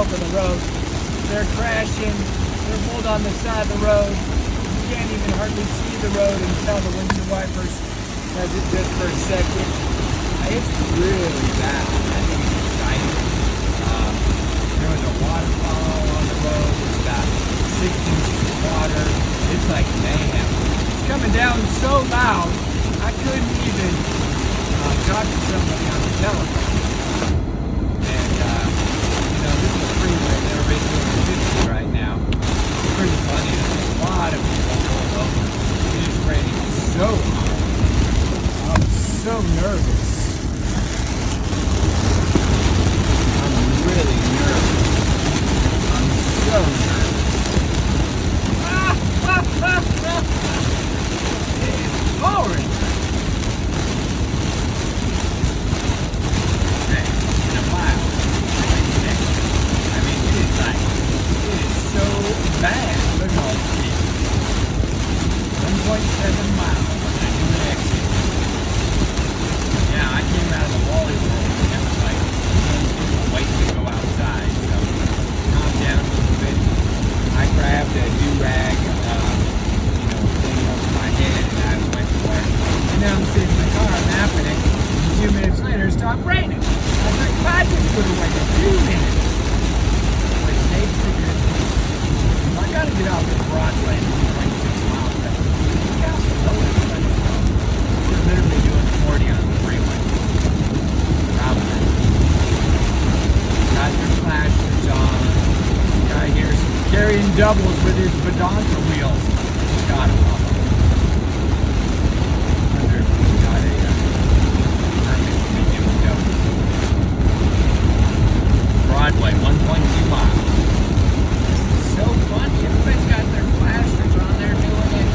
over the road. They're crashing. They're pulled on the side of the road. You can't even hardly see the road until the windshield wipers does it just for a second. It's really bad. I think it's exciting. There was a waterfall on the road. It's about 6 inches of water. It's like mayhem. It's coming down so loud, I couldn't even talk to somebody on the telephone. And, this is a freeway. They're basically 50 right now. It's pretty funny. There's a lot of people pulled over. It is raining so hard. I'm so nervous. I'm really nervous. I'm so nervous. It is pouring. In a mile. I mean, it is so bad. Look at all the speed. 1.7 miles on that new exit. Yeah, I came out of the Wally World and it was like waiting to go outside. So, calm down a little bit. I grabbed a do-rag, thing over my head and I went to work. And now I'm sitting in the car, napping it. And 2 minutes later, it stopped raining. I was like, I just would have waited 2 minutes. Like, safe, secret. I gotta get off this Broadway and do like 6 miles. But look how slow everybody's going. They're literally doing 40 on the freeway. Probably. Got your flashers on. Guy here's carrying doubles with his Vedanta wheels. Got him off. Wonder if he's got a permit to be doing doubles. Broadway, 1.2 miles. This is so funny. Everybody's got their flashers on there doing it.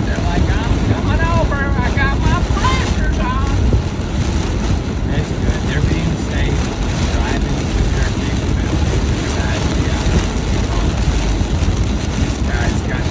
They're like, I'm coming over. I got my flashers on. It's good. They're being safe. Driving to their capability. This guy's got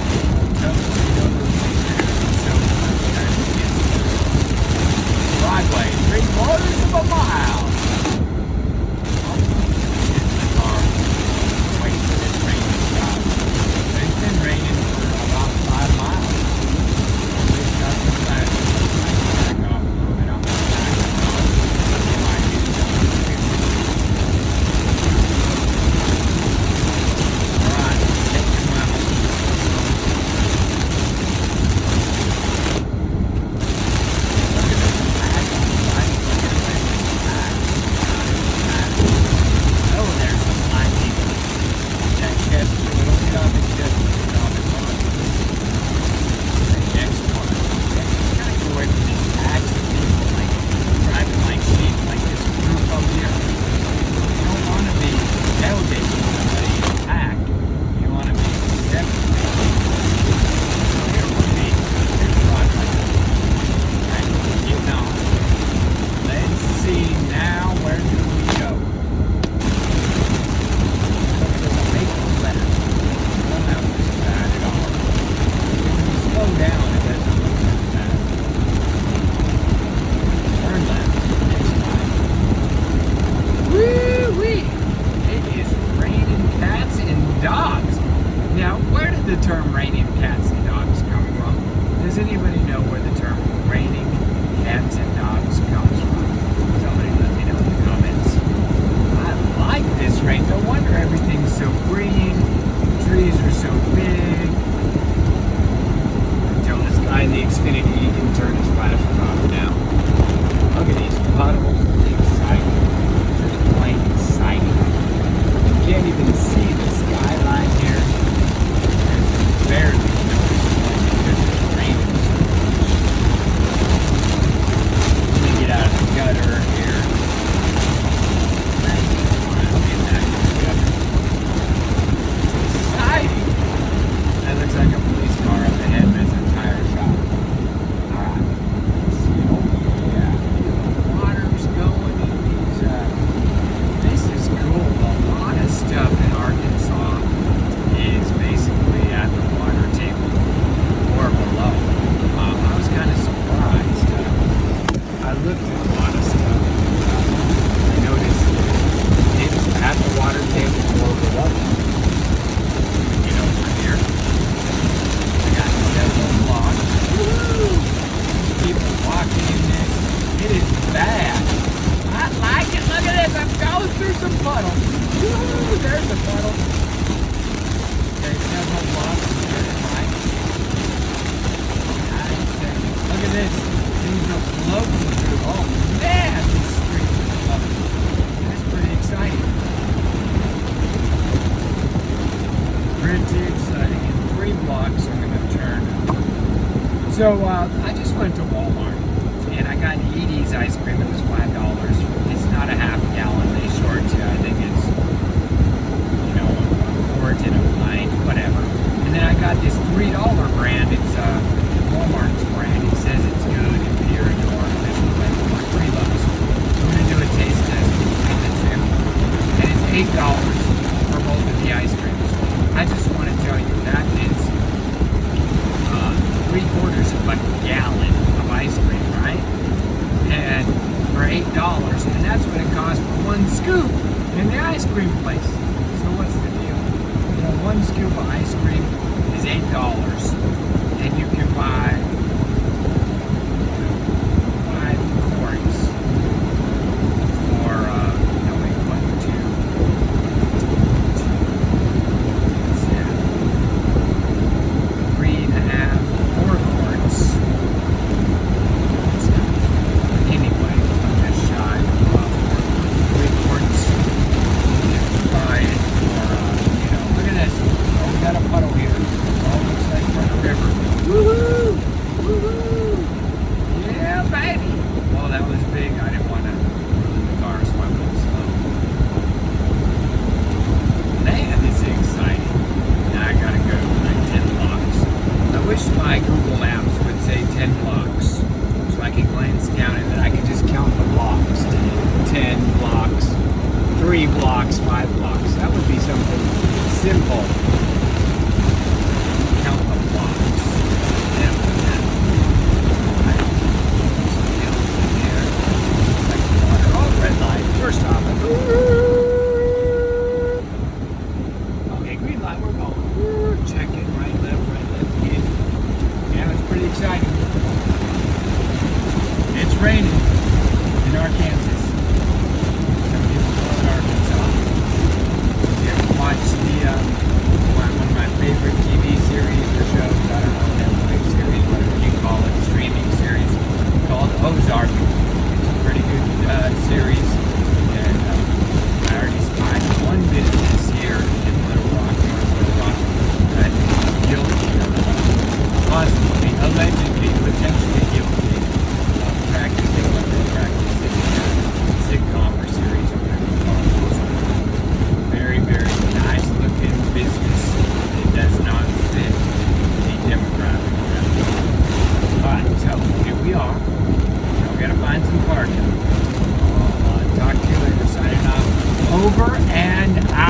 a puddle. Woo, there's a puddle. There's several blocks here, right? Look at this. Things are floating through. Oh man, these streets are floating. That's pretty exciting. Pretty exciting. In 3 blocks, I'm going to turn. So I just went to Walmart and I got Edie's ice cream. It was $5. It's not a half gallon. They short you. I think it's, a quart in a pint, whatever. And then I got this $3 brand. It's Walmart's brand. It says it's good and pure and artificial flavor for $3. I'm going to do a taste test between the two. And it's $8 for both of the ice creams. I just want to tell you that is 3/4 of a gallon of ice cream, right? And for $8, and that's what it costs for 1 scoop in the ice cream place. So what's the deal? 1 scoop of ice cream is $8, and you can buy 5 quarts for my Google Maps would say 10 blocks. So I can glance down and then I can just count the blocks. 10 blocks, 3 blocks, 5 blocks. That would be something simple. Count the blocks. Oh, red light. First off. Okay, green light, we're going. Check it, right, left, in. Yeah, it's pretty exciting. It's raining in Arkansas. Some people call it Arkansas. You ever watch one of my favorite TV series or shows? I don't know, Netflix series, whatever you call it, streaming series, called Ozark. It's a pretty good series, and I already spied one business here in Little Rock, North Little Rock, that is guilty of possibly, allegedly, potentially guilty of practicing what they practice in a sitcom or series or whatever you call it. Very, very nice looking business. It does not fit the demographic. Alright, so here we are. Now we gotta find some parking. I'll talk to you later. Signing off. Over and out.